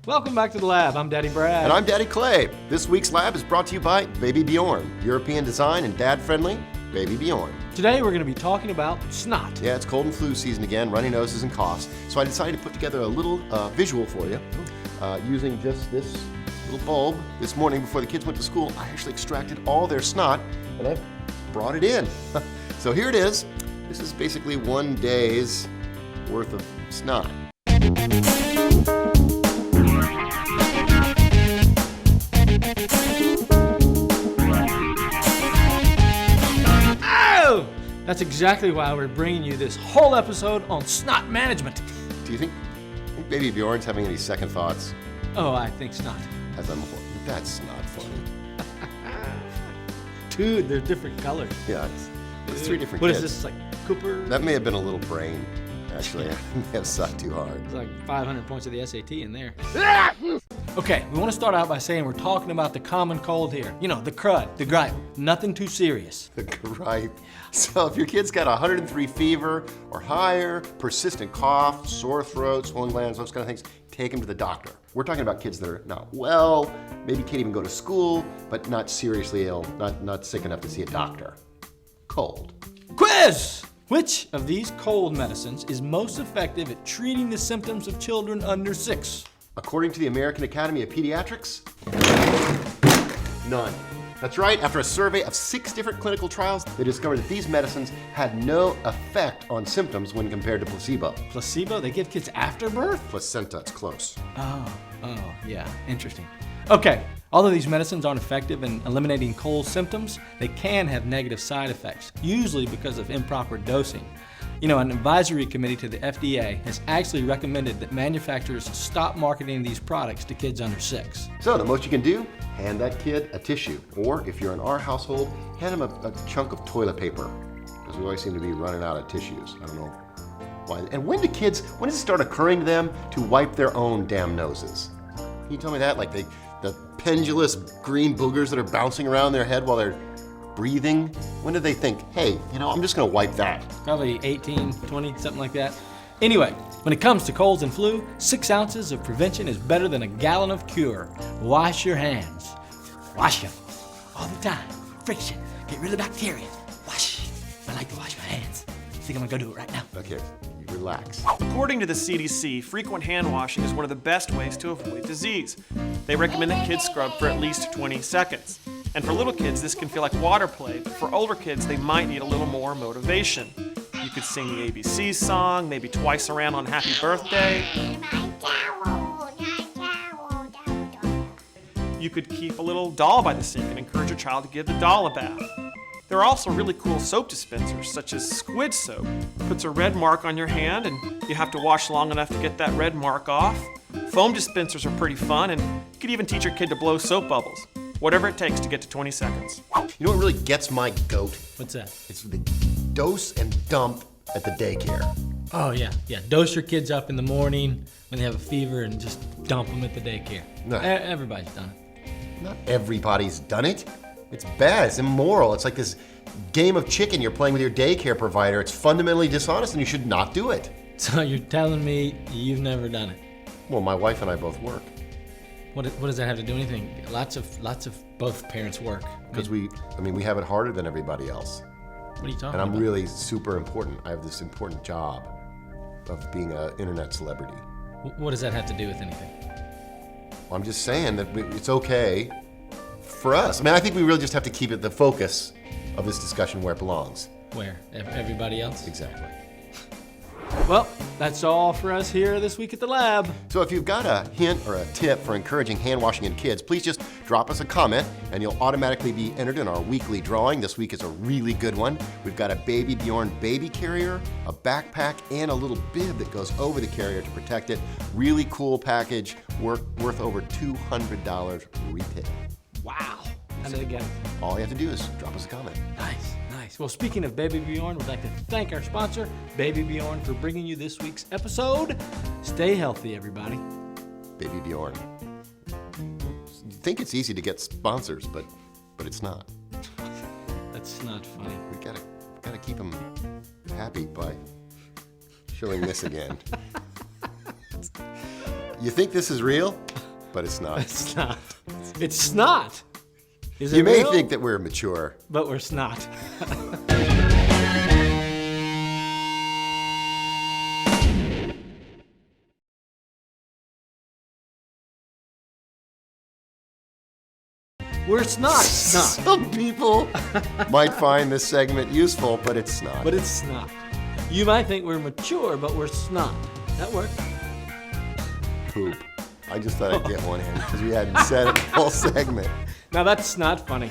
Welcome back to the lab. I'm Daddy Brad. And I'm Daddy Clay. This week's lab is brought to you by Baby Bjorn. European design and dad-friendly, Baby Bjorn. Today we're going to be talking about snot. Yeah, it's cold and flu season again, runny noses and coughs. So I decided to put together a little visual for you using just this little bulb. This morning before the kids went to school, I actually extracted all their snot and I brought it in. So here it is. This is basically one day's worth of snot. That's exactly why we're bringing you this whole episode on snot management. Do you think Baby Bjorn's having any second thoughts? Oh, I think snot. As I'm, that's not funny. Dude, they're different colors. Yeah, it's three different What kids. is this, like Cooper? That may have been a little brain, actually. I may have sucked too hard. It's like 500 points of the SAT in there. Okay, we want to start out by saying we're talking about the common cold here. You know, the crud, the gripe, nothing too serious. The gripe. So if your kid's got 103 fever or higher, persistent cough, sore throat, swollen glands, those kind of things, take them to the doctor. We're talking about kids that are not well, maybe can't even go to school, but not seriously ill, not sick enough to see a doctor. Cold. Quiz! Which of these cold medicines is most effective at treating the symptoms of children under 6? According to the American Academy of Pediatrics, none. That's right, after a survey of 6 different clinical trials, they discovered that these medicines had no effect on symptoms when compared to placebo. Placebo? They give kids after birth? Placenta, it's close. Oh, yeah, interesting. Okay, although these medicines aren't effective in eliminating cold symptoms, they can have negative side effects, usually because of improper dosing. You know, an advisory committee to the FDA has actually recommended that manufacturers stop marketing these products to kids under 6. So the most you can do, hand that kid a tissue. Or if you're in our household, hand him a chunk of toilet paper. Because we always seem to be running out of tissues. I don't know why. And when does it start occurring to them to wipe their own damn noses? Can you tell me that? Like the pendulous green boogers that are bouncing around their head while they're breathing? When do they think, hey, I'm just gonna wipe that? Probably 18, 20, something like that. Anyway, when it comes to colds and flu, 6 ounces of prevention is better than a gallon of cure. Wash your hands. Wash them all the time. Friction, get rid of bacteria. Wash. I like to wash my hands. I think I'm gonna go do it right now. Okay, relax. According to the CDC, frequent hand washing is one of the best ways to avoid disease. They recommend that kids scrub for at least 20 seconds. And for little kids, this can feel like water play, but for older kids, they might need a little more motivation. You could sing the ABC song, maybe twice around on Happy Birthday. You could keep a little doll by the sink and encourage your child to give the doll a bath. There are also really cool soap dispensers, such as squid soap. Puts a red mark on your hand, and you have to wash long enough to get that red mark off. Foam dispensers are pretty fun, and you could even teach your kid to blow soap bubbles. Whatever it takes to get to 20 seconds. You know what really gets my goat? What's that? It's the dose and dump at the daycare. Oh, yeah. Dose your kids up in the morning when they have a fever and just dump them at the daycare. No. Everybody's done it. Not everybody's done it. It's bad, it's immoral. It's like this game of chicken you're playing with your daycare provider. It's fundamentally dishonest and you should not do it. So you're telling me you've never done it? Well, my wife and I both work. What does that have to do with anything? Lots of both parents work. Because we have it harder than everybody else. What are you talking And I'm about? really super important. I have this important job of being an internet celebrity. What does that have to do with anything? Well, I'm just saying that it's okay for us. I think we really just have to keep the focus of this discussion where it belongs. Where? Everybody else? Exactly. Well, that's all for us here this week at the lab. So if you've got a hint or a tip for encouraging hand washing in kids, please just drop us a comment and you'll automatically be entered in our weekly drawing. This week is a really good one. We've got a Baby Bjorn baby carrier, a backpack, and a little bib that goes over the carrier to protect it. Really cool package, worth over $200 retail. Wow. How did it get? All you have to do is drop us a comment. Nice. Well, speaking of Baby Bjorn, we'd like to thank our sponsor, Baby Bjorn, for bringing you this week's episode. Stay healthy, everybody. Baby Bjorn. You think it's easy to get sponsors, but it's not. That's not funny. We gotta keep them happy by showing this again. You think this is real, but it's not. It's not. It's snot. Is it You may real? think that we're mature. But we're snot. We're snot. Snot. Some people might find this segment useful, but it's not. But it's snot. You might think we're mature, but we're snot. That works. Poop. I just thought I'd get one in because we hadn't said it the whole segment. Now that's not funny.